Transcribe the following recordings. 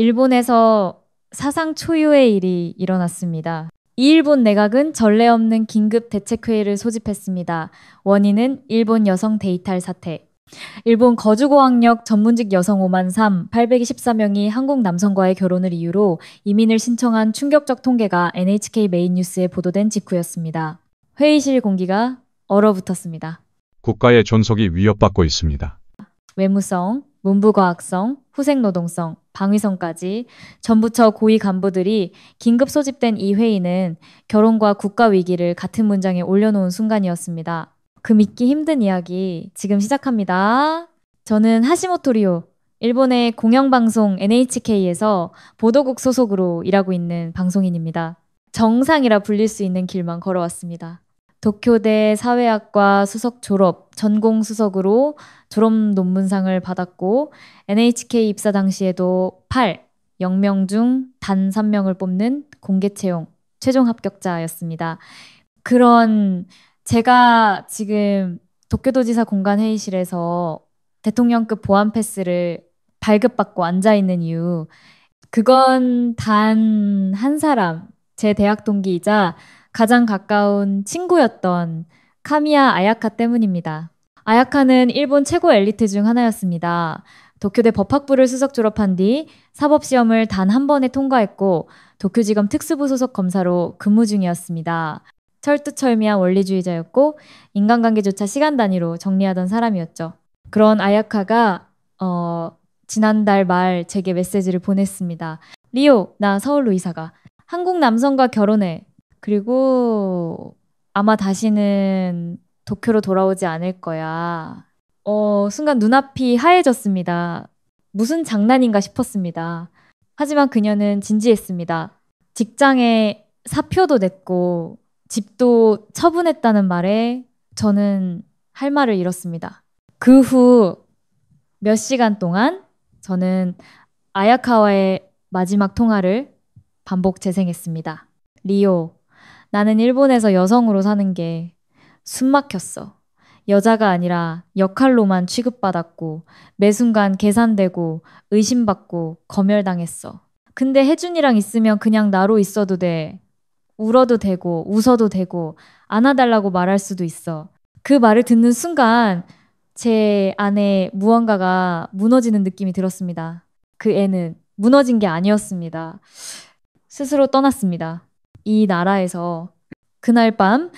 일본에서 사상 초유의 일이 일어났습니다. 이 일본 내각은 전례 없는 긴급 대책회의를 소집했습니다. 원인은 일본 여성 데이탈 사태. 일본 거주고학력 전문직 여성 5만 824명이 한국 남성과의 결혼을 이유로 이민을 신청한 충격적 통계가 NHK 메인 뉴스에 보도된 직후였습니다. 회의실 공기가 얼어붙었습니다. 국가의 존속이 위협받고 있습니다. 외무성, 문부과학성, 후생노동성, 방위성까지 전부처 고위 간부들이 긴급 소집된 이 회의는 결혼과 국가 위기를 같은 문장에 올려놓은 순간이었습니다. 그 믿기 힘든 이야기 지금 시작합니다. 저는 하시모토 리오, 일본의 공영방송 NHK에서 보도국 소속으로 일하고 있는 방송인입니다. 정상이라 불릴 수 있는 길만 걸어왔습니다. 도쿄대 사회학과 수석 졸업, 전공 수석으로 졸업 논문상을 받았고 NHK 입사 당시에도 0명 중 단 3명을 뽑는 공개 채용 최종 합격자였습니다. 그런 제가 지금 도쿄도지사 공간 회의실에서 대통령급 보안 패스를 발급받고 앉아있는 이유, 그건 단 한 사람, 제 대학 동기이자 가장 가까운 친구였던 카미야 아야카 때문입니다. 아야카는 일본 최고 엘리트 중 하나였습니다. 도쿄대 법학부를 수석 졸업한 뒤 사법시험을 단 한 번에 통과했고 도쿄지검 특수부 소속 검사로 근무 중이었습니다. 철두철미한 원리주의자였고 인간관계조차 시간 단위로 정리하던 사람이었죠. 그런 아야카가 지난달 말 제게 메시지를 보냈습니다. 리오, 나 서울로 이사가. 한국 남성과 결혼해. 그리고 아마 다시는 도쿄로 돌아오지 않을 거야. 순간 눈앞이 하얘졌습니다. 무슨 장난인가 싶었습니다. 하지만 그녀는 진지했습니다. 직장에 사표도 냈고 집도 처분했다는 말에 저는 할 말을 잃었습니다. 그 후 몇 시간 동안 저는 아야카와의 마지막 통화를 반복 재생했습니다. 리오, 나는 일본에서 여성으로 사는 게 숨막혔어. 여자가 아니라 역할로만 취급받았고 매 순간 계산되고 의심받고 검열당했어. 근데 혜준이랑 있으면 그냥 나로 있어도 돼. 울어도 되고 웃어도 되고 안아달라고 말할 수도 있어. 그 말을 듣는 순간 제 안에 무언가가 무너지는 느낌이 들었습니다. 그 애는 무너진 게 아니었습니다. 스스로 떠났습니다. 이 나라에서. 그날 밤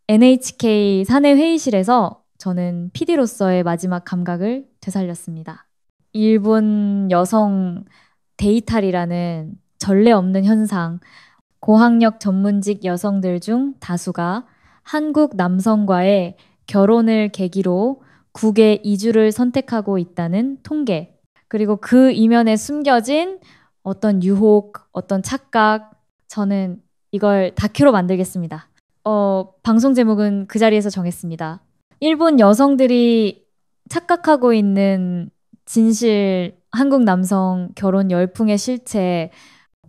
NHK 사내 회의실에서 저는 PD로서의 마지막 감각을 되살렸습니다. 일본 여성 데이탈이라는 전례 없는 현상, 고학력 전문직 여성들 중 다수가 한국 남성과의 결혼을 계기로 국외 이주를 선택하고 있다는 통계, 그리고 그 이면에 숨겨진 어떤 유혹, 어떤 착각, 저는 이걸 다큐로 만들겠습니다. 방송 제목은 그 자리에서 정했습니다. 일본 여성들이 착각하고 있는 진실, 한국 남성 결혼 열풍의 실체,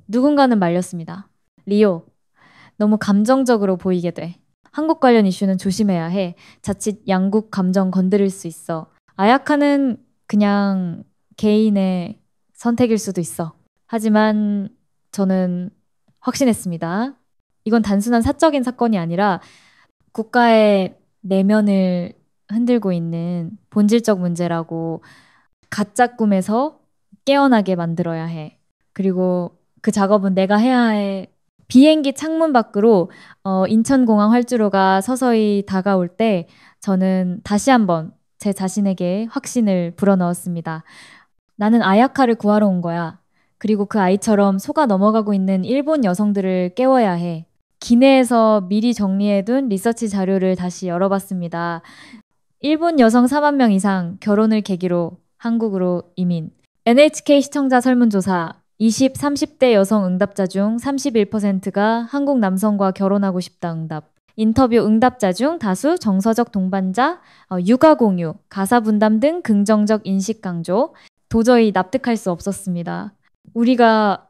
누군가는 말렸습니다. 리오, 너무 감정적으로 보이게 돼. 한국 관련 이슈는 조심해야 해. 자칫 양국 감정 건드릴 수 있어. 아야카는 그냥 개인의 선택일 수도 있어. 하지만 저는 확신했습니다. 이건 단순한 사적인 사건이 아니라 국가의 내면을 흔들고 있는 본질적 문제라고, 가짜 꿈에서 깨어나게 만들어야 해. 그리고 그 작업은 내가 해야 해. 비행기 창문 밖으로 인천공항 활주로가 서서히 다가올 때 저는 다시 한번 제 자신에게 확신을 불어넣었습니다. 나는 아야카를 구하러 온 거야. 그리고 그 아이처럼 속아 넘어가고 있는 일본 여성들을 깨워야 해. 기내에서 미리 정리해둔 리서치 자료를 다시 열어봤습니다. 일본 여성 4만 명 이상 결혼을 계기로 한국으로 이민. NHK 시청자 설문조사. 20, 30대 여성 응답자 중 31%가 한국 남성과 결혼하고 싶다 응답. 인터뷰 응답자 중 다수 정서적 동반자, 육아 공유, 가사 분담 등 긍정적 인식 강조. 도저히 납득할 수 없었습니다. 우리가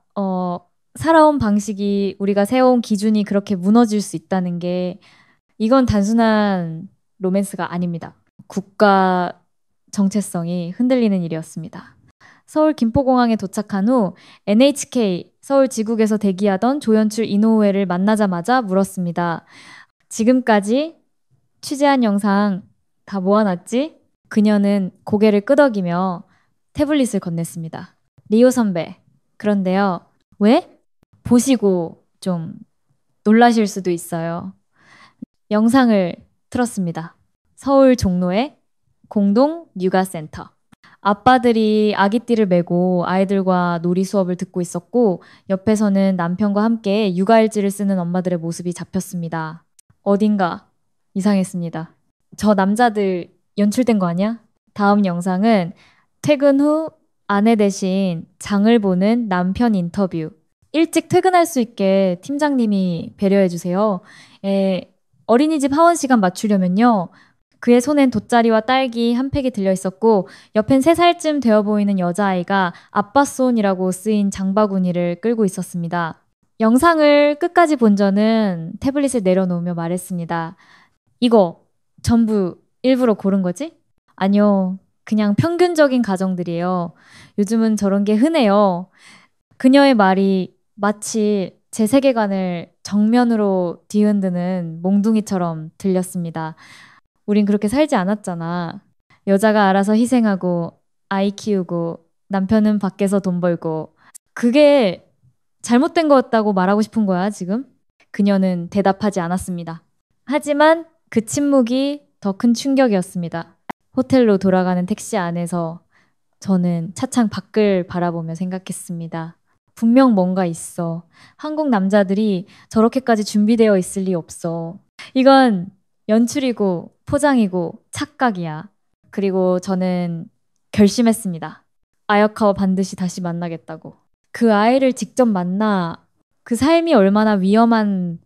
살아온 방식이, 우리가 세워온 기준이 그렇게 무너질 수 있다는 게, 이건 단순한 로맨스가 아닙니다. 국가 정체성이 흔들리는 일이었습니다. 서울 김포공항에 도착한 후 NHK 서울 지국에서 대기하던 조연출 이노우에를 만나자마자 물었습니다. 지금까지 취재한 영상 다 모아놨지? 그녀는 고개를 끄덕이며 태블릿을 건넸습니다. 리오 선배, 그런데요. 왜? 보시고 좀 놀라실 수도 있어요. 영상을 틀었습니다. 서울 종로의 공동 육아센터. 아빠들이 아기띠를 메고 아이들과 놀이 수업을 듣고 있었고 옆에서는 남편과 함께 육아일지를 쓰는 엄마들의 모습이 잡혔습니다. 어딘가 이상했습니다. 저 남자들 연출된 거 아니야? 다음 영상은 퇴근 후 아내 대신 장을 보는 남편 인터뷰. 일찍 퇴근할 수 있게 팀장님이 배려해주세요. 어린이집 하원 시간 맞추려면요. 그의 손엔 돗자리와 딸기 한 팩이 들려 있었고 옆엔 3살쯤 되어 보이는 여자아이가 아빠 손이라고 쓰인 장바구니를 끌고 있었습니다. 영상을 끝까지 본 저는 태블릿을 내려놓으며 말했습니다. 이거 전부 일부러 고른 거지? 아니요. 그냥 평균적인 가정들이에요. 요즘은 저런 게 흔해요. 그녀의 말이 마치 제 세계관을 정면으로 뒤흔드는 몽둥이처럼 들렸습니다. 우린 그렇게 살지 않았잖아. 여자가 알아서 희생하고 아이 키우고 남편은 밖에서 돈 벌고 그게 잘못된 거였다고 말하고 싶은 거야, 지금? 그녀는 대답하지 않았습니다. 하지만 그 침묵이 더 큰 충격이었습니다. 호텔로 돌아가는 택시 안에서 저는 차창 밖을 바라보며 생각했습니다. 분명 뭔가 있어. 한국 남자들이 저렇게까지 준비되어 있을 리 없어. 이건 연출이고 포장이고 착각이야. 그리고 저는 결심했습니다. 아야카와 반드시 다시 만나겠다고. 그 아이를 직접 만나 그 삶이 얼마나 위험한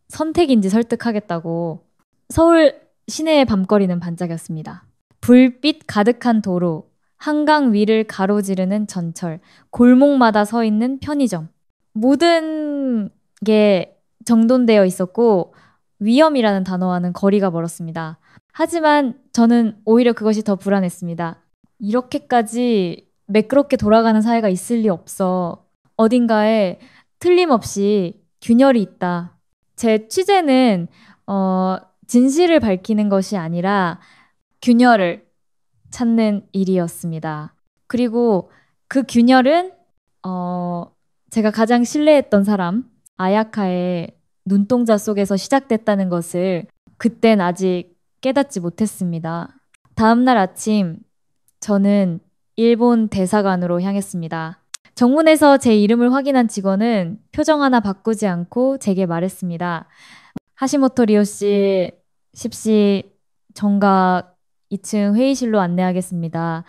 선택인지 설득하겠다고. 서울 시내의 밤거리는 반짝였습니다. 불빛 가득한 도로, 한강 위를 가로지르는 전철, 골목마다 서 있는 편의점. 모든 게 정돈되어 있었고 위험이라는 단어와는 거리가 멀었습니다. 하지만 저는 오히려 그것이 더 불안했습니다. 이렇게까지 매끄럽게 돌아가는 사회가 있을 리 없어. 어딘가에 틀림없이 균열이 있다. 제 취재는 진실을 밝히는 것이 아니라 균열을 찾는 일이었습니다. 그리고 그 균열은 제가 가장 신뢰했던 사람 아야카의 눈동자 속에서 시작됐다는 것을 그땐 아직 깨닫지 못했습니다. 다음날 아침 저는 일본 대사관으로 향했습니다. 정문에서 제 이름을 확인한 직원은 표정 하나 바꾸지 않고 제게 말했습니다. 하시모토 리오 씨, 10시 정각 2층 회의실로 안내하겠습니다.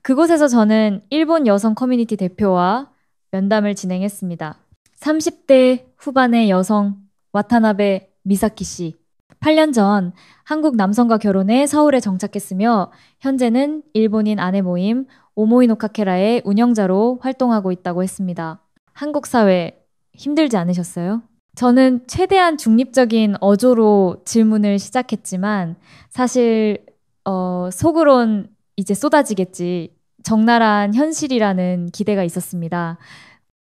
그곳에서 저는 일본 여성 커뮤니티 대표와 면담을 진행했습니다. 30대 후반의 여성 와타나베 미사키 씨. 8년 전 한국 남성과 결혼해 서울에 정착했으며 현재는 일본인 아내 모임 오모이노카케라의 운영자로 활동하고 있다고 했습니다. 한국 사회 힘들지 않으셨어요? 저는 최대한 중립적인 어조로 질문을 시작했지만 사실 속으론 이제 쏟아지겠지. 적나라한 현실이라는 기대가 있었습니다.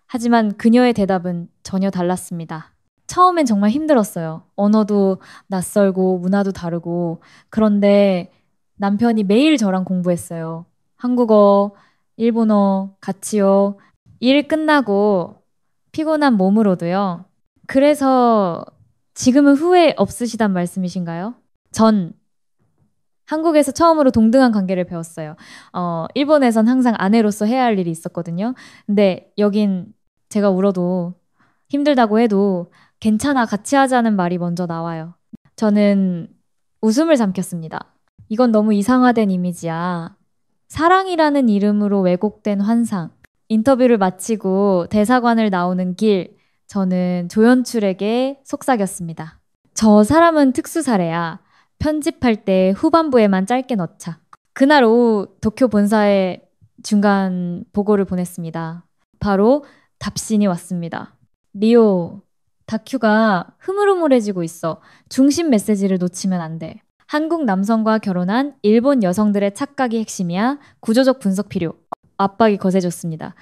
하지만 그녀의 대답은 전혀 달랐습니다. 처음엔 정말 힘들었어요. 언어도 낯설고 문화도 다르고 그런데 남편이 매일 저랑 공부했어요. 한국어, 일본어, 같이요. 일 끝나고 피곤한 몸으로도요. 그래서 지금은 후회 없으시단 말씀이신가요? 전 한국에서 처음으로 동등한 관계를 배웠어요. 일본에선 항상 아내로서 해야 할 일이 있었거든요. 근데 여긴 제가 울어도 힘들다고 해도 괜찮아, 같이 하자는 말이 먼저 나와요. 저는 웃음을 삼켰습니다. 이건 너무 이상화된 이미지야. 사랑이라는 이름으로 왜곡된 환상. 인터뷰를 마치고 대사관을 나오는 길, 저는 조연출에게 속삭였습니다. 저 사람은 특수 사례야. 편집할 때 후반부에만 짧게 넣자. 그날 오후 도쿄 본사에 중간 보고를 보냈습니다. 바로 답신이 왔습니다. 리오, 다큐가 흐물흐물해지고 있어. 중심 메시지를 놓치면 안 돼. 한국 남성과 결혼한 일본 여성들의 착각이 핵심이야. 구조적 분석 필요. 압박이 거세졌습니다.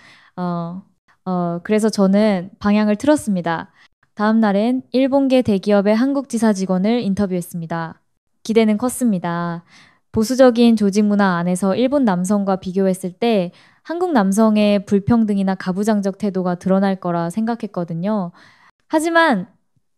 그래서 저는 방향을 틀었습니다. 다음 날엔 일본계 대기업의 한국 지사 직원을 인터뷰했습니다. 기대는 컸습니다. 보수적인 조직 문화 안에서 일본 남성과 비교했을 때 한국 남성의 불평등이나 가부장적 태도가 드러날 거라 생각했거든요. 하지만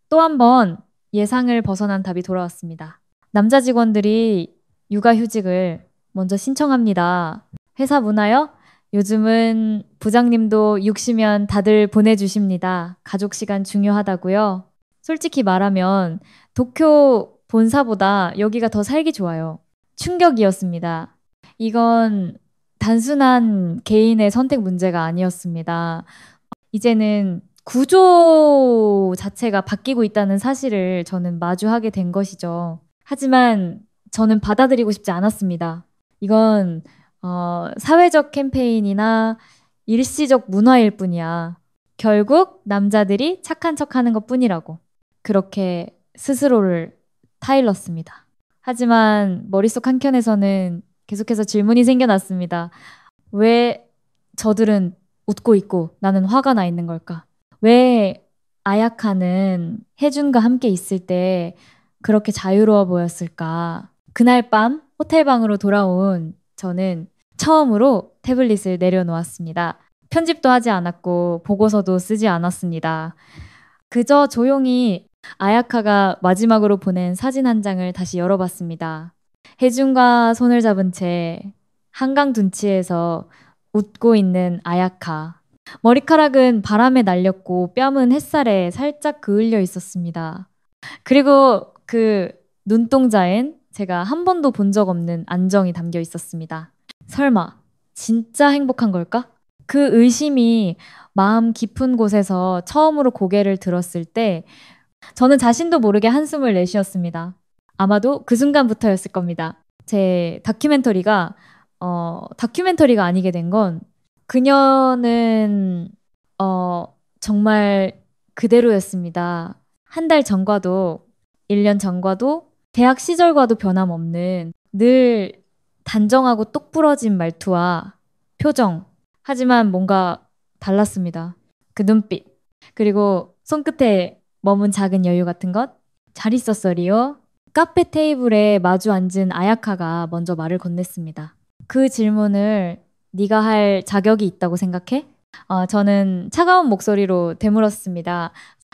또 한 번 예상을 벗어난 답이 돌아왔습니다. 남자 직원들이 육아휴직을 먼저 신청합니다. 회사 문화요? 요즘은 부장님도 60면 다들 보내주십니다. 가족 시간 중요하다고요. 솔직히 말하면 도쿄 본사보다 여기가 더 살기 좋아요. 충격이었습니다. 이건 단순한 개인의 선택 문제가 아니었습니다. 이제는 구조 자체가 바뀌고 있다는 사실을 저는 마주하게 된 것이죠. 하지만 저는 받아들이고 싶지 않았습니다. 이건 사회적 캠페인이나 일시적 문화일 뿐이야. 결국 남자들이 착한 척하는 것 뿐이라고. 그렇게 스스로를 타일렀습니다. 하지만 머릿속 한켠에서는 계속해서 질문이 생겨났습니다. 왜 저들은 웃고 있고 나는 화가 나 있는 걸까? 왜 아야카는 혜준과 함께 있을 때 그렇게 자유로워 보였을까? 그날 밤 호텔방으로 돌아온 저는 처음으로 태블릿을 내려놓았습니다. 편집도 하지 않았고 보고서도 쓰지 않았습니다. 그저 조용히 아야카가 마지막으로 보낸 사진 한 장을 다시 열어봤습니다. 혜준과 손을 잡은 채 한강 둔치에서 웃고 있는 아야카. 머리카락은 바람에 날렸고 뺨은 햇살에 살짝 그을려 있었습니다. 그리고 그 눈동자엔 제가 한 번도 본 적 없는 안정이 담겨 있었습니다. 설마 진짜 행복한 걸까? 그 의심이 마음 깊은 곳에서 처음으로 고개를 들었을 때 저는 자신도 모르게 한숨을 내쉬었습니다. 아마도 그 순간부터였을 겁니다. 제 다큐멘터리가 아니게 된 건 그녀는 정말 그대로였습니다. 한 달 전과도 1년 전과도 대학 시절과도 변함없는 늘 단정하고 똑부러진 말투와 표정. 하지만 뭔가 달랐습니다. 그 눈빛. 그리고 손끝에 머문 작은 여유 같은 것. 잘 있었어, 리오? 카페 테이블에 마주 앉은 아야카가 먼저 말을 건넸습니다. 그 질문을 네가 할 자격이 있다고 생각해? 저는 차가운 목소리로 되물었습니다.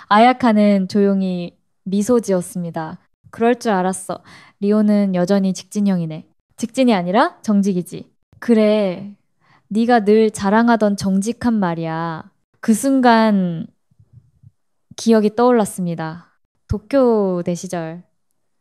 아야카는 조용히 미소 지었습니다. 그럴 줄 알았어. 리오는 여전히 직진형이네. 직진이 아니라 정직이지. 그래. 네가 늘 자랑하던 정직한 말이야. 그 순간 기억이 떠올랐습니다. 도쿄대 시절.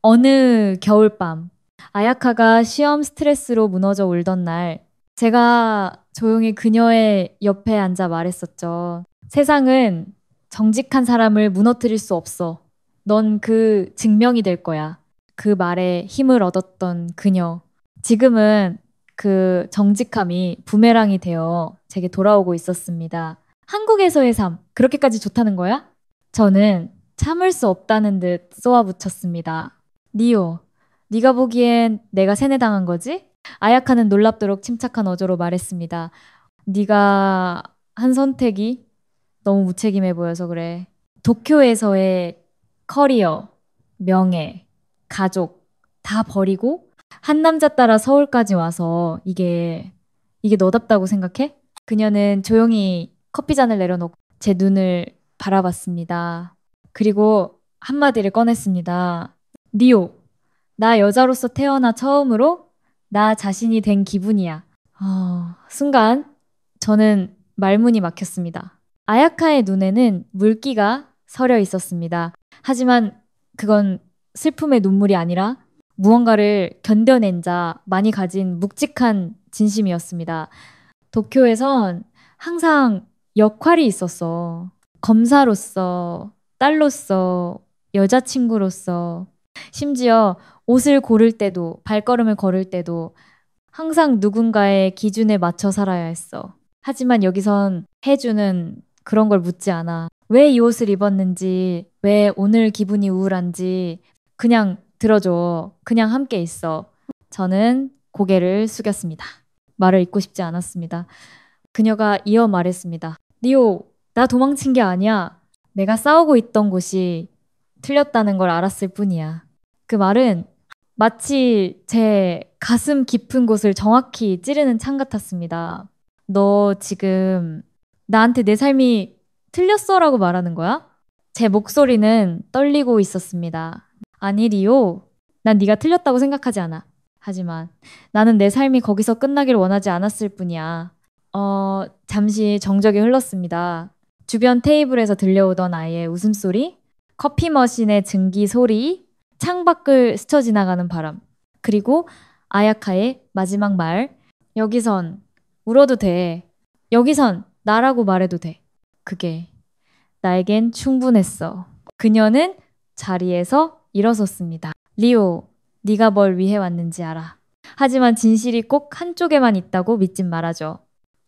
어느 겨울밤. 아야카가 시험 스트레스로 무너져 울던 날, 제가 조용히 그녀의 옆에 앉아 말했었죠. 세상은 정직한 사람을 무너뜨릴 수 없어. 넌 그 증명이 될 거야. 그 말에 힘을 얻었던 그녀. 지금은 그 정직함이 부메랑이 되어 제게 돌아오고 있었습니다. 한국에서의 삶, 그렇게까지 좋다는 거야? 저는 참을 수 없다는 듯 쏘아붙였습니다. 니오, 네가 보기엔 내가 세뇌당한 거지? 아야카는 놀랍도록 침착한 어조로 말했습니다. 네가 한 선택이 너무 무책임해 보여서 그래. 도쿄에서의 커리어, 명예, 가족 다 버리고 한 남자 따라 서울까지 와서 이게 너답다고 생각해? 그녀는 조용히 커피 잔을 내려놓고 제 눈을 바라봤습니다. 그리고 한마디를 꺼냈습니다. 리오, 나 여자로서 태어나 처음으로 나 자신이 된 기분이야. 순간 저는 말문이 막혔습니다. 아야카의 눈에는 물기가 서려 있었습니다. 하지만 그건 슬픔의 눈물이 아니라 무언가를 견뎌낸 자 많이 가진 묵직한 진심이었습니다. 도쿄에선 항상 역할이 있었어. 검사로서, 딸로서, 여자친구로서, 심지어 옷을 고를 때도, 발걸음을 걸을 때도 항상 누군가의 기준에 맞춰 살아야 했어. 하지만 여기선 혜주는 그런 걸 묻지 않아. 왜 이 옷을 입었는지, 왜 오늘 기분이 우울한지 그냥 들어줘. 그냥 함께 있어. 저는 고개를 숙였습니다. 말을 잇고 싶지 않았습니다. 그녀가 이어 말했습니다. 리오, 나 도망친 게 아니야. 내가 싸우고 있던 곳이 틀렸다는 걸 알았을 뿐이야. 그 말은 마치 제 가슴 깊은 곳을 정확히 찌르는 창 같았습니다. 너 지금 나한테 내 삶이 틀렸어라고 말하는 거야? 제 목소리는 떨리고 있었습니다. 아니, 리오. 난 네가 틀렸다고 생각하지 않아. 하지만 나는 내 삶이 거기서 끝나길 원하지 않았을 뿐이야. 잠시 정적이 흘렀습니다. 주변 테이블에서 들려오던 아이의 웃음소리, 커피 머신의 증기 소리, 창밖을 스쳐 지나가는 바람, 그리고 아야카의 마지막 말, 여기선 울어도 돼. 여기선 나라고 말해도 돼. 그게 나에겐 충분했어. 그녀는 자리에서 일어섰습니다. 리오, 네가 뭘 위해 왔는지 알아. 하지만 진실이 꼭 한쪽에만 있다고 믿진 말아줘.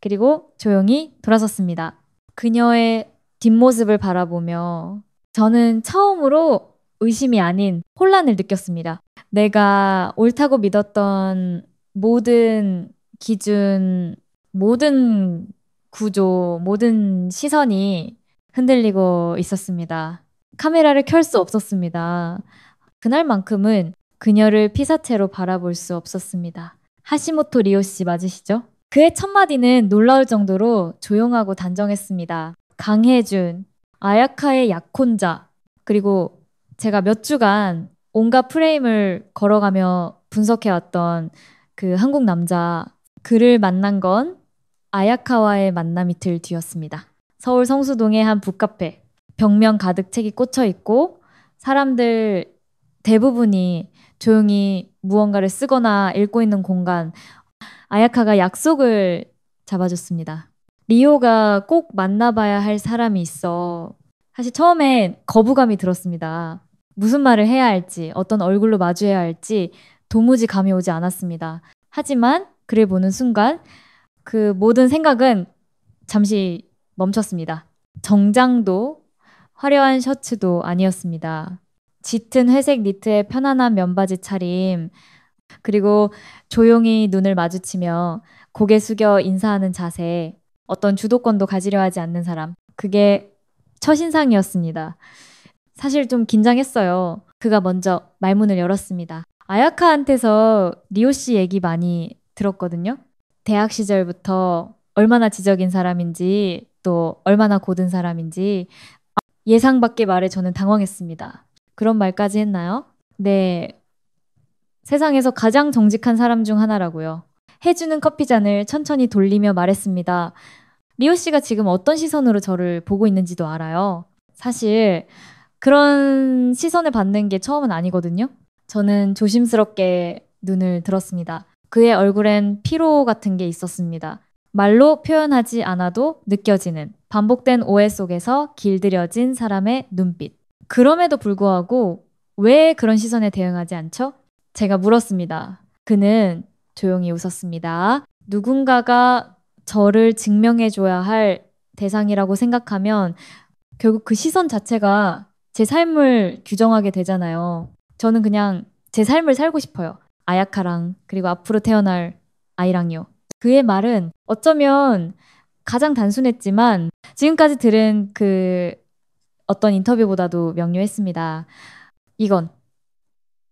그리고 조용히 돌아섰습니다. 그녀의 뒷모습을 바라보며 저는 처음으로 의심이 아닌 혼란을 느꼈습니다. 내가 옳다고 믿었던 모든 기준, 모든 구조, 모든 시선이 흔들리고 있었습니다. 카메라를 켤 수 없었습니다. 그날만큼은 그녀를 피사체로 바라볼 수 없었습니다. 하시모토 리오 씨 맞으시죠? 그의 첫 마디는 놀라울 정도로 조용하고 단정했습니다. 강혜준, 아야카의 약혼자, 그리고 제가 몇 주간 온갖 프레임을 걸어가며 분석해왔던 그 한국 남자, 그를 만난 건 아야카와의 만남 이틀 뒤였습니다. 서울 성수동의 한 북카페, 벽면 가득 책이 꽂혀 있고 사람들 대부분이 조용히 무언가를 쓰거나 읽고 있는 공간, 아야카가 약속을 잡아줬습니다. 리오가 꼭 만나봐야 할 사람이 있어. 사실 처음엔 거부감이 들었습니다. 무슨 말을 해야 할지, 어떤 얼굴로 마주해야 할지 도무지 감이 오지 않았습니다. 하지만 그를 보는 순간 그 모든 생각은 잠시 멈췄습니다. 정장도 화려한 셔츠도 아니었습니다. 짙은 회색 니트에 편안한 면바지 차림, 그리고 조용히 눈을 마주치며 고개 숙여 인사하는 자세, 어떤 주도권도 가지려 하지 않는 사람. 그게 첫인상이었습니다. 사실 좀 긴장했어요. 그가 먼저 말문을 열었습니다. 아야카한테서 리오 씨 얘기 많이 들었거든요. 대학 시절부터 얼마나 지적인 사람인지 또 얼마나 고든 사람인지 예상 밖의 말에 저는 당황했습니다. 그런 말까지 했나요? 네, 세상에서 가장 정직한 사람 중 하나라고요. 해주는 커피잔을 천천히 돌리며 말했습니다. 리오 씨가 지금 어떤 시선으로 저를 보고 있는지도 알아요. 사실 그런 시선을 받는 게 처음은 아니거든요. 저는 조심스럽게 눈을 들었습니다. 그의 얼굴엔 피로 같은 게 있었습니다. 말로 표현하지 않아도 느껴지는 반복된 오해 속에서 길들여진 사람의 눈빛. 그럼에도 불구하고 왜 그런 시선에 대응하지 않죠? 제가 물었습니다. 그는 조용히 웃었습니다. 누군가가 저를 증명해줘야 할 대상이라고 생각하면 결국 그 시선 자체가 제 삶을 규정하게 되잖아요. 저는 그냥 제 삶을 살고 싶어요. 아야카랑 그리고 앞으로 태어날 아이랑요. 그의 말은 어쩌면 가장 단순했지만 지금까지 들은 그 어떤 인터뷰보다도 명료했습니다. 이건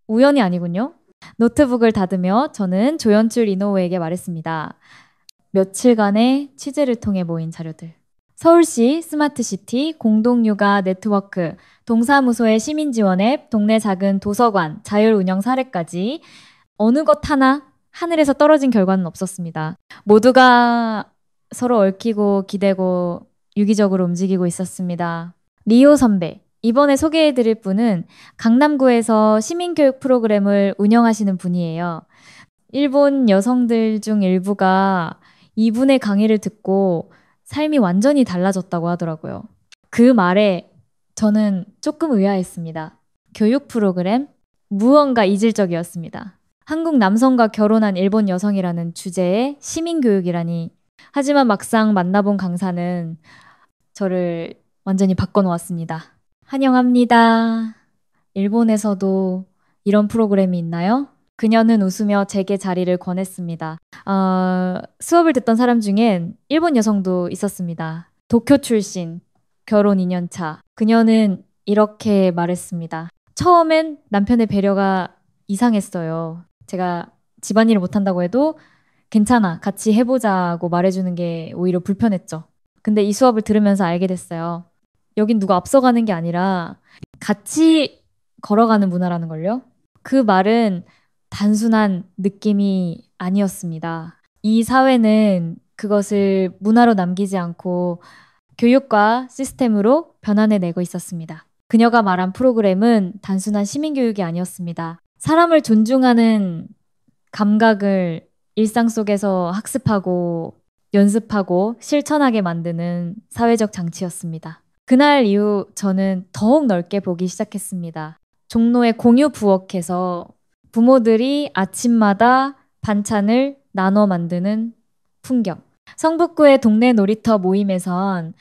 우연이 아니군요. 노트북을 닫으며 저는 조연출 이노우에게 말했습니다. 며칠간의 취재를 통해 모인 자료들. 서울시 스마트시티 공동육아 네트워크, 동사무소의 시민지원 앱, 동네 작은 도서관, 자율운영 사례까지 어느 것 하나 하늘에서 떨어진 결과는 없었습니다. 모두가 서로 얽히고 기대고 유기적으로 움직이고 있었습니다. 리오 선배, 이번에 소개해드릴 분은 강남구에서 시민교육 프로그램을 운영하시는 분이에요. 일본 여성들 중 일부가 이분의 강의를 듣고 삶이 완전히 달라졌다고 하더라고요. 그 말에 저는 조금 의아했습니다. 교육 프로그램? 무언가 이질적이었습니다. 한국 남성과 결혼한 일본 여성이라는 주제의 시민교육이라니. 하지만 막상 만나본 강사는 저를 완전히 바꿔놓았습니다. 환영합니다. 일본에서도 이런 프로그램이 있나요? 그녀는 웃으며 제게 자리를 권했습니다. 수업을 듣던 사람 중엔 일본 여성도 있었습니다. 도쿄 출신, 결혼 2년 차. 그녀는 이렇게 말했습니다. 처음엔 남편의 배려가 이상했어요. 제가 집안일을 못한다고 해도 괜찮아, 같이 해보자고 말해주는 게 오히려 불편했죠. 근데 이 수업을 들으면서 알게 됐어요. 여긴 누가 앞서가는 게 아니라 같이 걸어가는 문화라는 걸요. 그 말은 단순한 느낌이 아니었습니다. 이 사회는 그것을 문화로 남기지 않고 교육과 시스템으로 변환해내고 있었습니다. 그녀가 말한 프로그램은 단순한 시민교육이 아니었습니다. 사람을 존중하는 감각을 일상 속에서 학습하고 연습하고 실천하게 만드는 사회적 장치였습니다. 그날 이후 저는 더욱 넓게 보기 시작했습니다. 종로의 공유 부엌에서 부모들이 아침마다 반찬을 나눠 만드는 풍경. 성북구의 동네 놀이터 모임에선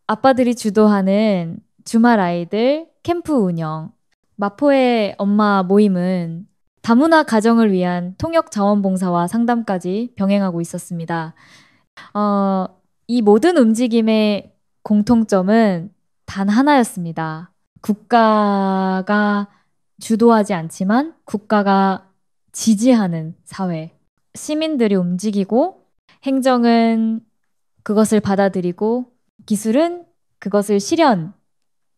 아빠들이 주도하는 주말 아이들 캠프 운영. 마포의 엄마 모임은 다문화 가정을 위한 통역 자원봉사와 상담까지 병행하고 있었습니다. 이 모든 움직임의 공통점은 단 하나였습니다. 국가가 주도하지 않지만 국가가 지지하는 사회. 시민들이 움직이고 행정은 그것을 받아들이고 기술은 그것을 실현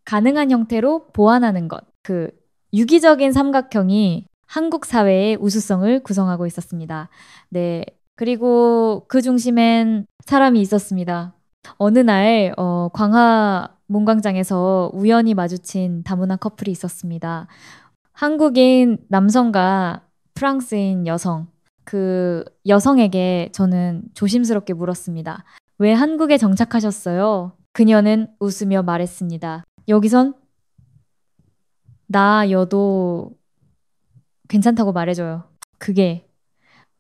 가능한 형태로 보완하는 것. 그 유기적인 삼각형이 한국 사회의 우수성을 구성하고 있었습니다. 네. 그리고 그 중심엔 사람이 있었습니다. 어느 날 광화 문광장에서 우연히 마주친 다문화 커플이 있었습니다. 한국인 남성과 프랑스인 여성. 그 여성에게 저는 조심스럽게 물었습니다. 왜 한국에 정착하셨어요? 그녀는 웃으며 말했습니다. 여기선 나여도 괜찮다고 말해줘요. 그게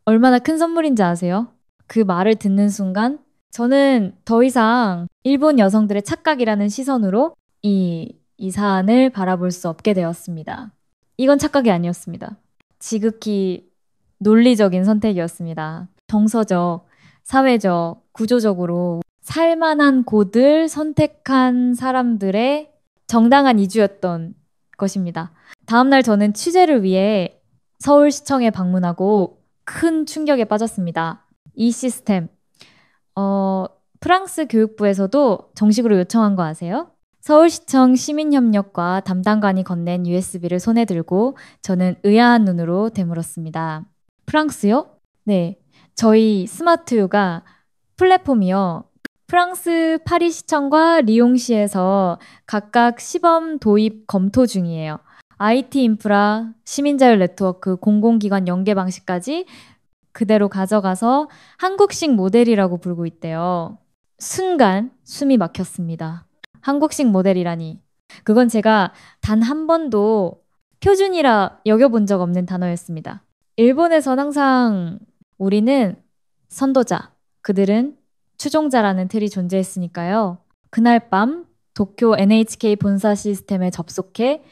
얼마나 큰 선물인지 아세요? 그 말을 듣는 순간 저는 더 이상 일본 여성들의 착각이라는 시선으로 이 사안을 바라볼 수 없게 되었습니다. 이건 착각이 아니었습니다. 지극히 논리적인 선택이었습니다. 정서적, 사회적, 구조적으로 살만한 곳을 선택한 사람들의 정당한 이주였던 것입니다. 다음날 저는 취재를 위해 서울시청에 방문하고 큰 충격에 빠졌습니다. 이 시스템, 프랑스 교육부에서도 정식으로 요청한 거 아세요? 서울시청 시민협력과 담당관이 건넨 USB를 손에 들고 저는 의아한 눈으로 되물었습니다. 프랑스요? 네, 저희 스마트유가 플랫폼이요. 프랑스 파리시청과 리옹시에서 각각 시범 도입 검토 중이에요. IT 인프라, 시민자율 네트워크, 공공기관 연계 방식까지 그대로 가져가서 한국식 모델이라고 부르고 있대요. 순간 숨이 막혔습니다. 한국식 모델이라니. 그건 제가 단 한 번도 표준이라 여겨본 적 없는 단어였습니다. 일본에선 항상 우리는 선도자, 그들은 추종자라는 틀이 존재했으니까요. 그날 밤 도쿄 NHK 본사 시스템에 접속해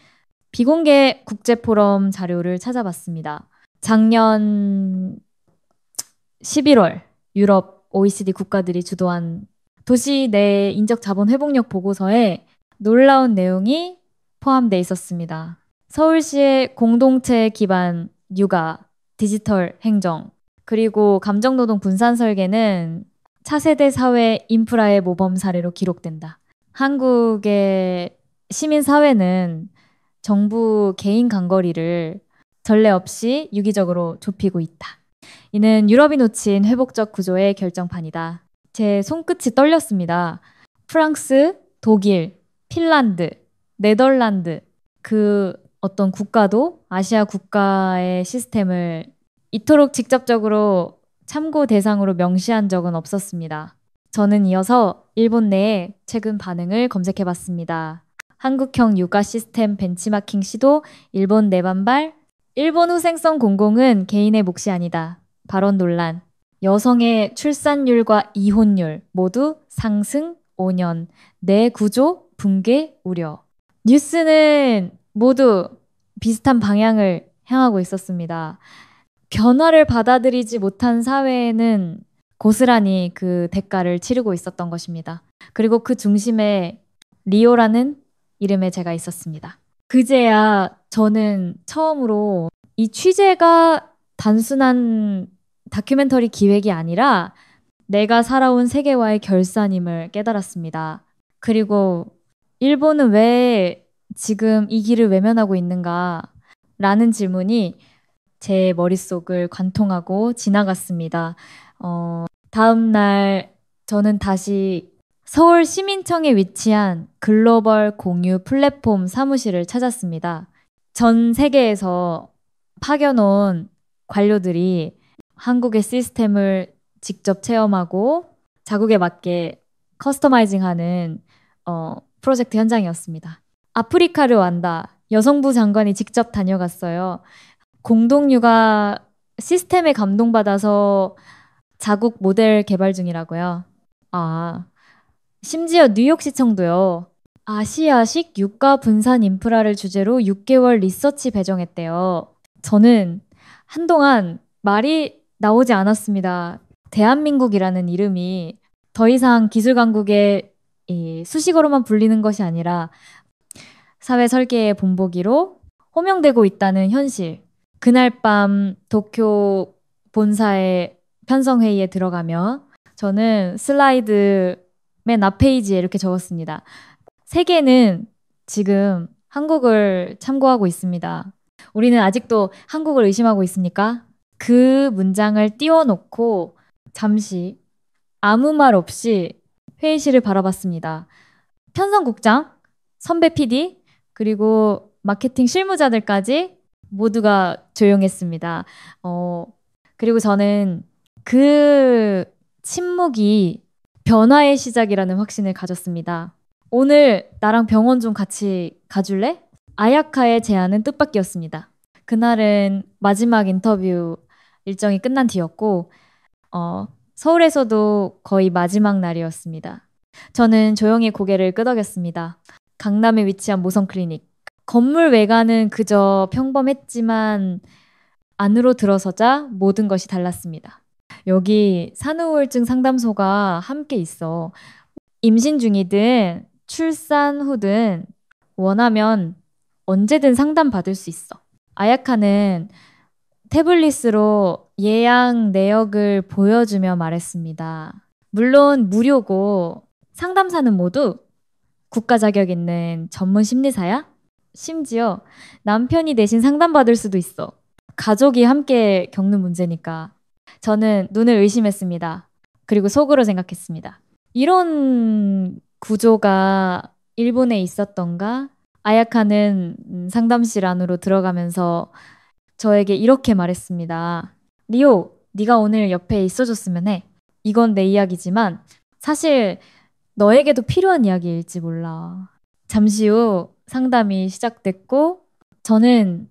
비공개 국제포럼 자료를 찾아봤습니다. 작년 11월 유럽 OECD 국가들이 주도한 도시 내 인적 자본 회복력 보고서에 놀라운 내용이 포함되어 있었습니다. 서울시의 공동체 기반 육아, 디지털 행정, 그리고 감정노동 분산 설계는 차세대 사회 인프라의 모범 사례로 기록된다. 한국의 시민사회는 정부 개인 간거리를 전례 없이 유기적으로 좁히고 있다. 이는 유럽이 놓친 회복적 구조의 결정판이다. 제 손끝이 떨렸습니다. 프랑스, 독일, 핀란드, 네덜란드 그 어떤 국가도 아시아 국가의 시스템을 이토록 직접적으로 참고 대상으로 명시한 적은 없었습니다. 저는 이어서 일본 내의 최근 반응을 검색해봤습니다. 한국형 육아 시스템 벤치마킹 시도 일본 내반발. 일본 후생성 공공은 개인의 몫이 아니다. 발언 논란. 여성의 출산율과 이혼율 모두 상승 5년. 내 구조 붕괴 우려. 뉴스는 모두 비슷한 방향을 향하고 있었습니다. 변화를 받아들이지 못한 사회에는 고스란히 그 대가를 치르고 있었던 것입니다. 그리고 그 중심에 리오라는 이름의 제가 있었습니다. 그제야 저는 처음으로 이 취재가 단순한 다큐멘터리 기획이 아니라 내가 살아온 세계와의 결산임을 깨달았습니다. 그리고 일본은 왜 지금 이 길을 외면하고 있는가? 라는 질문이 제 머릿속을 관통하고 지나갔습니다. 다음 날 저는 다시 서울 시민청에 위치한 글로벌 공유 플랫폼 사무실을 찾았습니다. 전 세계에서 파견온 관료들이 한국의 시스템을 직접 체험하고 자국에 맞게 커스터마이징하는 프로젝트 현장이었습니다. 아프리카 르완다 여성부 장관이 직접 다녀갔어요. 공동육아 시스템에 감동받아서 자국 모델 개발 중이라고요. 아, 심지어 뉴욕시청도요. 아시아식 유가 분산 인프라를 주제로 6개월 리서치 배정했대요. 저는 한동안 말이 나오지 않았습니다. 대한민국이라는 이름이 더 이상 기술 강국의 이 수식어로만 불리는 것이 아니라 사회 설계의 본보기로 호명되고 있다는 현실. 그날 밤 도쿄 본사의 편성회의에 들어가며 저는 슬라이드 맨 앞 페이지에 이렇게 적었습니다. 세계는 지금 한국을 참고하고 있습니다. 우리는 아직도 한국을 의심하고 있습니까? 그 문장을 띄워놓고 잠시 아무 말 없이 회의실을 바라봤습니다. 편성국장, 선배 PD, 그리고 마케팅 실무자들까지 모두가 조용했습니다. 그리고 저는 그 침묵이 변화의 시작이라는 확신을 가졌습니다. 오늘 나랑 병원 좀 같이 가줄래? 아야카의 제안은 뜻밖이었습니다. 그날은 마지막 인터뷰 일정이 끝난 뒤였고, 서울에서도 거의 마지막 날이었습니다. 저는 조용히 고개를 끄덕였습니다. 강남에 위치한 모성 클리닉. 건물 외관은 그저 평범했지만 안으로 들어서자 모든 것이 달랐습니다. 여기 산후우울증 상담소가 함께 있어. 임신 중이든 출산 후든 원하면 언제든 상담받을 수 있어. 아야카는 태블릿으로 예약 내역을 보여주며 말했습니다. 물론 무료고 상담사는 모두 국가 자격 있는 전문 심리사야? 심지어 남편이 대신 상담받을 수도 있어. 가족이 함께 겪는 문제니까. 저는 눈을 의심했습니다. 그리고 속으로 생각했습니다. 이런 구조가 일본에 있었던가? 아야카는 상담실 안으로 들어가면서 저에게 이렇게 말했습니다. 리오, 네가 오늘 옆에 있어줬으면 해. 이건 내 이야기지만 사실 너에게도 필요한 이야기일지 몰라. 잠시 후 상담이 시작됐고 저는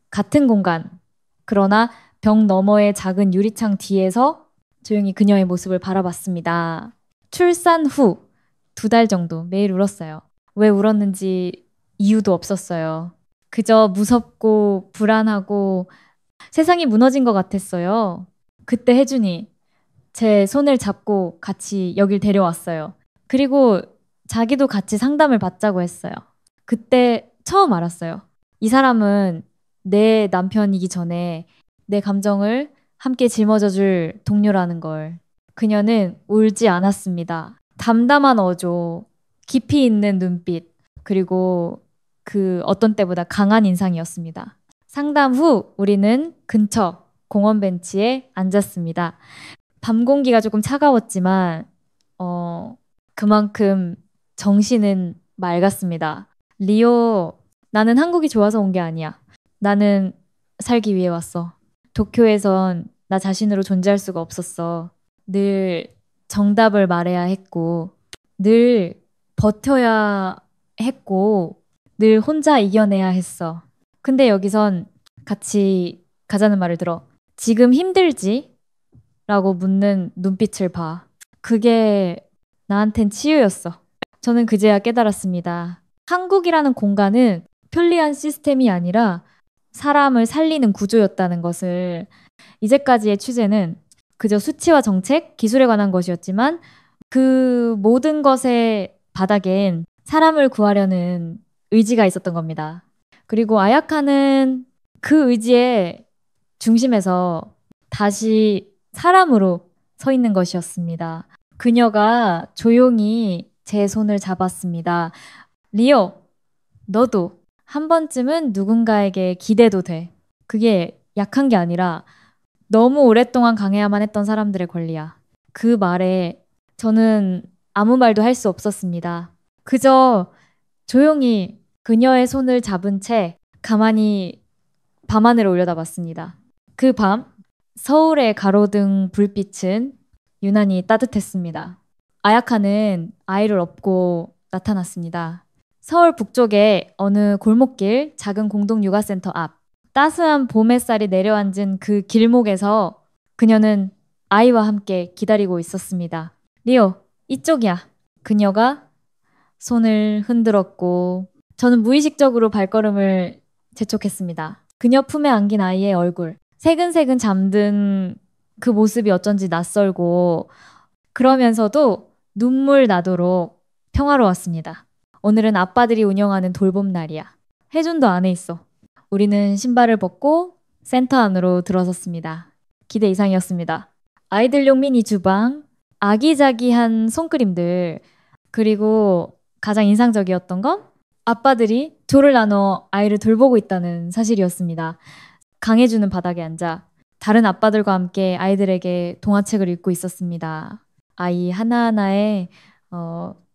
같은 공간, 그러나 벽 너머의 작은 유리창 뒤에서 조용히 그녀의 모습을 바라봤습니다. 출산 후 2달 정도 매일 울었어요. 왜 울었는지 이유도 없었어요. 그저 무섭고 불안하고 세상이 무너진 것 같았어요. 그때 혜준이 제 손을 잡고 같이 여길 데려왔어요. 그리고 자기도 같이 상담을 받자고 했어요. 그때 처음 알았어요. 이 사람은 내 남편이기 전에 내 감정을 함께 짊어져줄 동료라는 걸. 그녀는 울지 않았습니다. 담담한 어조, 깊이 있는 눈빛, 그리고 그 어떤 때보다 강한 인상이었습니다. 상담 후 우리는 근처 공원 벤치에 앉았습니다. 밤 공기가 조금 차가웠지만 그만큼 정신은 맑았습니다. 리오, 나는 한국이 좋아서 온 게 아니야. 나는 살기 위해 왔어. 도쿄에선 나 자신으로 존재할 수가 없었어. 늘 정답을 말해야 했고, 늘 버텨야 했고, 늘 혼자 이겨내야 했어. 근데 여기선 같이 가자는 말을 들어. 지금 힘들지? 라고 묻는 눈빛을 봐. 그게 나한텐 치유였어. 저는 그제야 깨달았습니다. 한국이라는 공간은 편리한 시스템이 아니라 사람을 살리는 구조였다는 것을 이제까지의 취재는 그저 수치와 정책, 기술에 관한 것이었지만 그 모든 것의 바닥엔 사람을 구하려는 의지가 있었던 겁니다. 그리고 아야카는 그 의지의 중심에서 다시 사람으로 서 있는 것이었습니다. 그녀가 조용히 제 손을 잡았습니다. 리오, 너도 한 번쯤은 누군가에게 기대도 돼. 그게 약한 게 아니라 너무 오랫동안 강해야만 했던 사람들의 권리야. 그 말에 저는 아무 말도 할 수 없었습니다. 그저 조용히 그녀의 손을 잡은 채 가만히 밤하늘을 올려다봤습니다. 그 밤, 서울의 가로등 불빛은 유난히 따뜻했습니다. 아야카는 아이를 업고 나타났습니다. 서울 북쪽의 어느 골목길 작은 공동육아센터 앞, 따스한 봄 햇살이 내려앉은 그 길목에서 그녀는 아이와 함께 기다리고 있었습니다. 리오, 이쪽이야. 그녀가 손을 흔들었고 저는 무의식적으로 발걸음을 재촉했습니다. 그녀 품에 안긴 아이의 얼굴, 새근새근 잠든 그 모습이 어쩐지 낯설고 그러면서도 눈물 나도록 평화로웠습니다. 오늘은 아빠들이 운영하는 돌봄 날이야. 혜준도 안에 있어. 우리는 신발을 벗고 센터 안으로 들어섰습니다. 기대 이상이었습니다. 아이들용 미니 주방, 아기자기한 손그림들, 그리고 가장 인상적이었던 건 아빠들이 조를 나눠 아이를 돌보고 있다는 사실이었습니다. 강해주는 바닥에 앉아 다른 아빠들과 함께 아이들에게 동화책을 읽고 있었습니다. 아이 하나하나의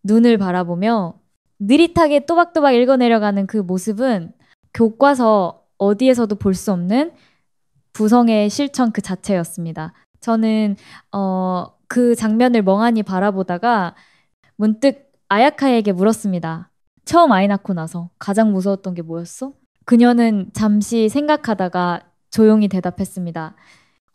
눈을 바라보며 느릿하게 또박또박 읽어내려가는 그 모습은 교과서 어디에서도 볼 수 없는 부성의 실천 그 자체였습니다. 저는 그 장면을 멍하니 바라보다가 문득 아야카에게 물었습니다. 처음 아이 낳고 나서 가장 무서웠던 게 뭐였어? 그녀는 잠시 생각하다가 조용히 대답했습니다.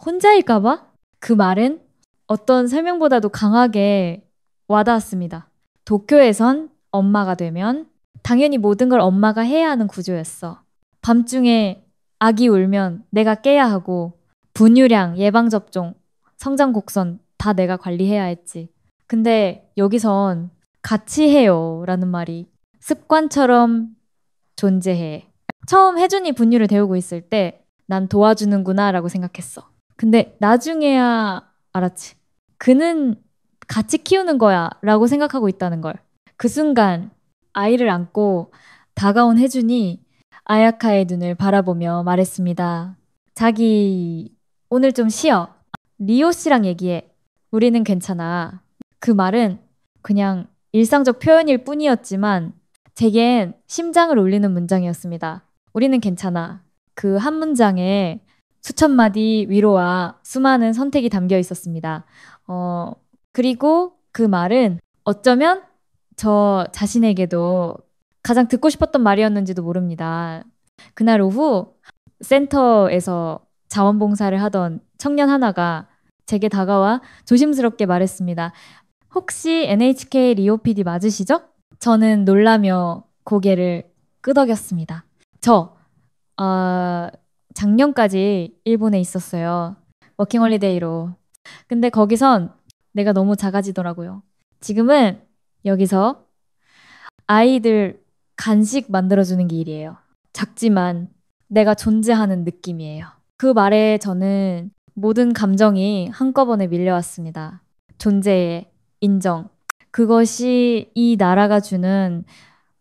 혼자일까봐? 그 말은 어떤 설명보다도 강하게 와닿았습니다. 도쿄에선 엄마가 되면 당연히 모든 걸 엄마가 해야 하는 구조였어. 밤중에 아기 울면 내가 깨야 하고 분유량, 예방접종, 성장 곡선 다 내가 관리해야 했지. 근데 여기선 같이 해요 라는 말이 습관처럼 존재해. 처음 혜준이 분유를 데우고 있을 때 난 도와주는구나 라고 생각했어. 근데 나중에야 알았지. 그는 같이 키우는 거야 라고 생각하고 있다는 걸. 그 순간 아이를 안고 다가온 혜준이 아야카의 눈을 바라보며 말했습니다. 자기 오늘 좀 쉬어. 리오 씨랑 얘기해. 우리는 괜찮아. 그 말은 그냥 일상적 표현일 뿐이었지만 제겐 심장을 울리는 문장이었습니다. 우리는 괜찮아. 그 한 문장에 수천 마디 위로와 수많은 선택이 담겨 있었습니다. 그리고 그 말은 어쩌면 저 자신에게도 가장 듣고 싶었던 말이었는지도 모릅니다. 그날 오후 센터에서 자원봉사를 하던 청년 하나가 제게 다가와 조심스럽게 말했습니다. 혹시 NHK 리오 PD 맞으시죠? 저는 놀라며 고개를 끄덕였습니다. 작년까지 일본에 있었어요. 워킹홀리데이로. 근데 거기선 내가 너무 작아지더라고요. 지금은 여기서 아이들 간식 만들어주는 게 일이에요. 작지만 내가 존재하는 느낌이에요. 그 말에 저는 모든 감정이 한꺼번에 밀려왔습니다. 존재의 인정. 그것이 이 나라가 주는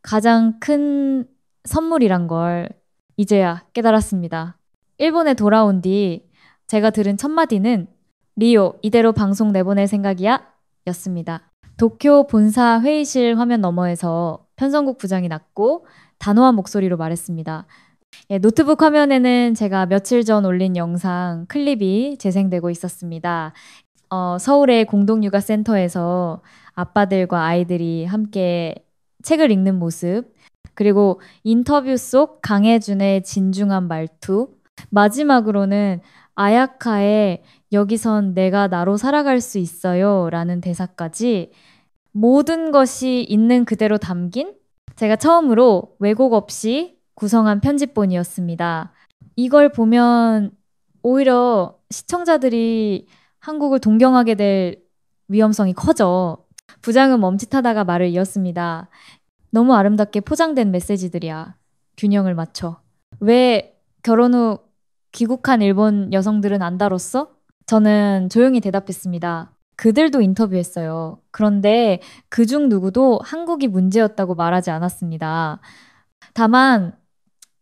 가장 큰 선물이란 걸 이제야 깨달았습니다. 일본에 돌아온 뒤 제가 들은 첫 마디는 리오, 이대로 방송 내보낼 생각이야? 였습니다. 도쿄 본사 회의실 화면 너머에서 편성국 부장이 낮고 단호한 목소리로 말했습니다. 예, 노트북 화면에는 제가 며칠 전 올린 영상 클립이 재생되고 있었습니다. 서울의 공동육아센터에서 아빠들과 아이들이 함께 책을 읽는 모습, 그리고 인터뷰 속 강혜준의 진중한 말투, 마지막으로는 아야카의 여기선 내가 나로 살아갈 수 있어요 라는 대사까지 모든 것이 있는 그대로 담긴 제가 처음으로 왜곡 없이 구성한 편집본이었습니다. 이걸 보면 오히려 시청자들이 한국을 동경하게 될 위험성이 커져. 부장은 멈칫하다가 말을 이었습니다. 너무 아름답게 포장된 메시지들이야. 균형을 맞춰. 왜 결혼 후 귀국한 일본 여성들은 안 다뤘어? 저는 조용히 대답했습니다. 그들도 인터뷰했어요. 그런데 그중 누구도 한국이 문제였다고 말하지 않았습니다. 다만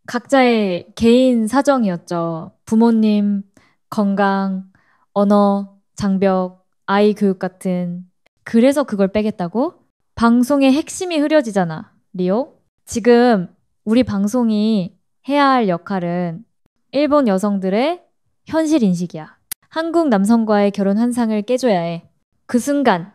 각자의 개인 사정이었죠. 부모님, 건강, 언어, 장벽, 아이 교육 같은. 그래서 그걸 빼겠다고? 방송의 핵심이 흐려지잖아, 리오. 지금 우리 방송이 해야 할 역할은 일본 여성들의 현실 인식이야. 한국 남성과의 결혼 환상을 깨줘야 해. 그 순간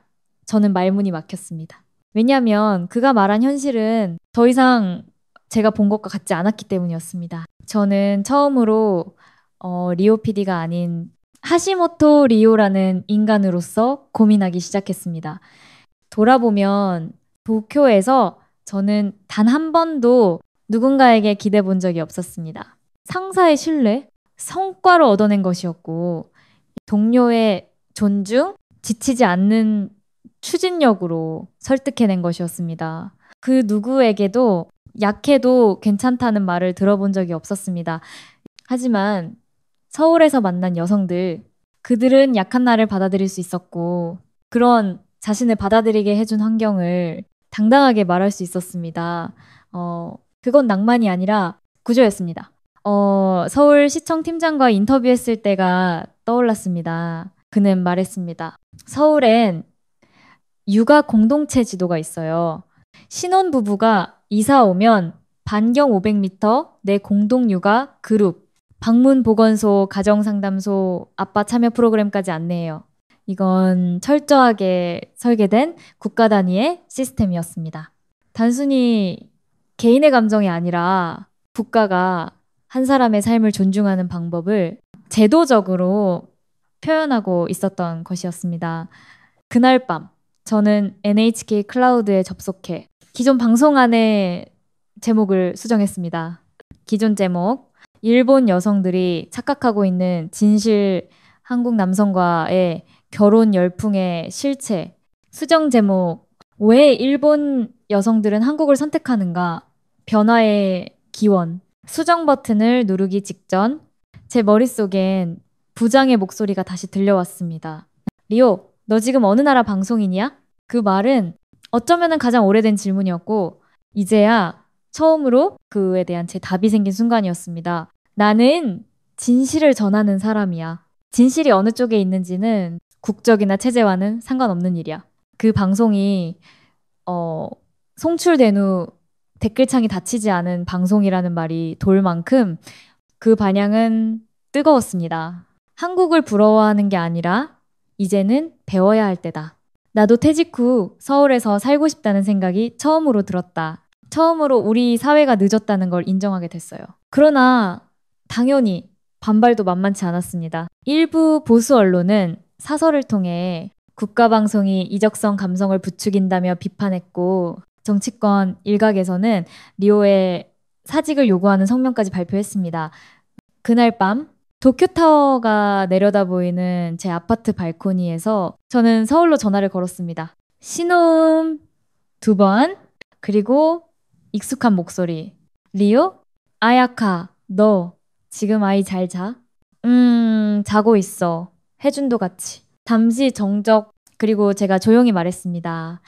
저는 말문이 막혔습니다. 왜냐하면 그가 말한 현실은 더 이상 제가 본 것과 같지 않았기 때문이었습니다. 저는 처음으로 리오 PD가 아닌 하시모토 리오라는 인간으로서 고민하기 시작했습니다. 돌아보면 도쿄에서 저는 단 한 번도 누군가에게 기대 본 적이 없었습니다. 상사의 신뢰, 성과로 얻어낸 것이었고 동료의 존중, 지치지 않는 추진력으로 설득해낸 것이었습니다. 그 누구에게도 약해도 괜찮다는 말을 들어본 적이 없었습니다. 하지만 서울에서 만난 여성들, 그들은 약한 나를 받아들일 수 있었고 그런 자신을 받아들이게 해준 환경을 당당하게 말할 수 있었습니다. 그건 낭만이 아니라 구조였습니다. 서울시청 팀장과 인터뷰했을 때가 떠올랐습니다. 그는 말했습니다. 서울엔 육아 공동체 지도가 있어요. 신혼부부가 이사 오면 반경 500m 내 공동 육아 그룹, 방문 보건소, 가정상담소, 아빠 참여 프로그램까지 안내해요. 이건 철저하게 설계된 국가 단위의 시스템이었습니다. 단순히 개인의 감정이 아니라 국가가 한 사람의 삶을 존중하는 방법을 제도적으로 표현하고 있었던 것이었습니다. 그날 밤 저는 NHK 클라우드에 접속해 기존 방송 안에 제목을 수정했습니다. 기존 제목, 일본 여성들이 착각하고 있는 진실 한국 남성과의 결혼 열풍의 실체, 수정 제목, 왜 일본 여성들은 한국을 선택하는가, 변화의 기원, 수정 버튼을 누르기 직전 제 머릿속엔 부장의 목소리가 다시 들려왔습니다. 리오, 너 지금 어느 나라 방송인이야? 그 말은 어쩌면은 가장 오래된 질문이었고 이제야 처음으로 그에 대한 제 답이 생긴 순간이었습니다. 나는 진실을 전하는 사람이야. 진실이 어느 쪽에 있는지는 국적이나 체제와는 상관없는 일이야. 그 방송이 송출된 후 댓글창이 닫히지 않은 방송이라는 말이 돌 만큼 그 반향은 뜨거웠습니다. 한국을 부러워하는 게 아니라 이제는 배워야 할 때다. 나도 퇴직 후 서울에서 살고 싶다는 생각이 처음으로 들었다. 처음으로 우리 사회가 늦었다는 걸 인정하게 됐어요. 그러나 당연히 반발도 만만치 않았습니다. 일부 보수 언론은 사설을 통해 국가방송이 이적성 감성을 부추긴다며 비판했고 정치권 일각에서는 리오의 사직을 요구하는 성명까지 발표했습니다. 그날 밤 도쿄타워가 내려다 보이는 제 아파트 발코니에서 저는 서울로 전화를 걸었습니다. 신호음 2번, 그리고 익숙한 목소리. 리오? 아야카, 너 지금 아이 잘 자? 자고 있어. 혜준도 같이. 잠시 정적, 그리고 제가 조용히 말했습니다.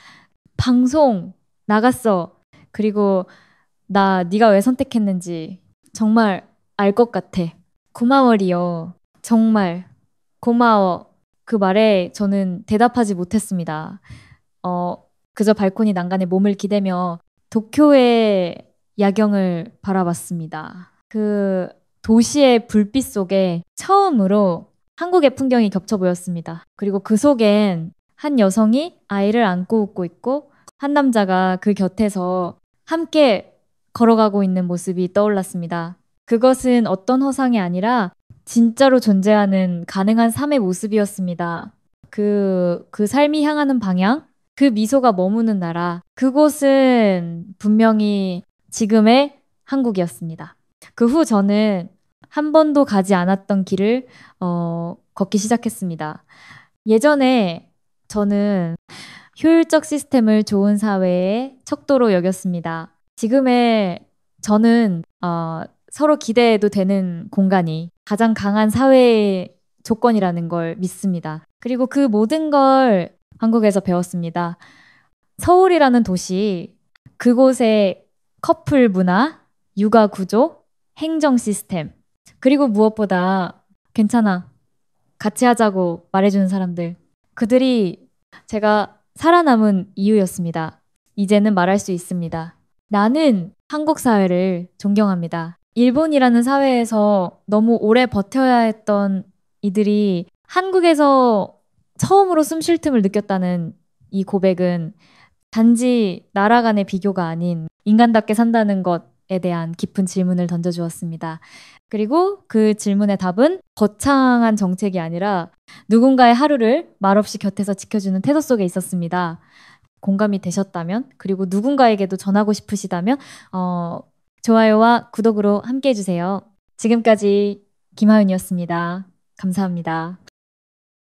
방송 나갔어. 그리고 네가 왜 선택했는지 정말 알 것 같아. 고마워, 리오. 정말 고마워. 그 말에 저는 대답하지 못했습니다. 그저 발코니 난간에 몸을 기대며 도쿄의 야경을 바라봤습니다. 그 도시의 불빛 속에 처음으로 한국의 풍경이 겹쳐 보였습니다. 그리고 그 속엔 한 여성이 아이를 안고 웃고 있고 한 남자가 그 곁에서 함께 걸어가고 있는 모습이 떠올랐습니다. 그것은 어떤 허상이 아니라 진짜로 존재하는 가능한 삶의 모습이었습니다. 그 삶이 향하는 방향, 그 미소가 머무는 나라, 그곳은 분명히 지금의 한국이었습니다. 그 후 저는 한 번도 가지 않았던 길을 걷기 시작했습니다. 예전에 저는 효율적 시스템을 좋은 사회의 척도로 여겼습니다. 지금의 저는 서로 기대해도 되는 공간이 가장 강한 사회의 조건이라는 걸 믿습니다. 그리고 그 모든 걸 한국에서 배웠습니다. 서울이라는 도시, 그곳의 커플 문화, 육아 구조, 행정 시스템, 그리고 무엇보다 괜찮아, 같이 하자고 말해주는 사람들. 그들이 제가 살아남은 이유였습니다. 이제는 말할 수 있습니다. 나는 한국 사회를 존경합니다. 일본이라는 사회에서 너무 오래 버텨야 했던 이들이 한국에서 처음으로 숨쉴 틈을 느꼈다는 이 고백은 단지 나라 간의 비교가 아닌 인간답게 산다는 것에 대한 깊은 질문을 던져주었습니다. 그리고 그 질문의 답은 거창한 정책이 아니라 누군가의 하루를 말없이 곁에서 지켜주는 태도 속에 있었습니다. 공감이 되셨다면, 그리고 누군가에게도 전하고 싶으시다면, 좋아요와 구독으로 함께 해주세요. 지금까지 김하윤이었습니다. 감사합니다.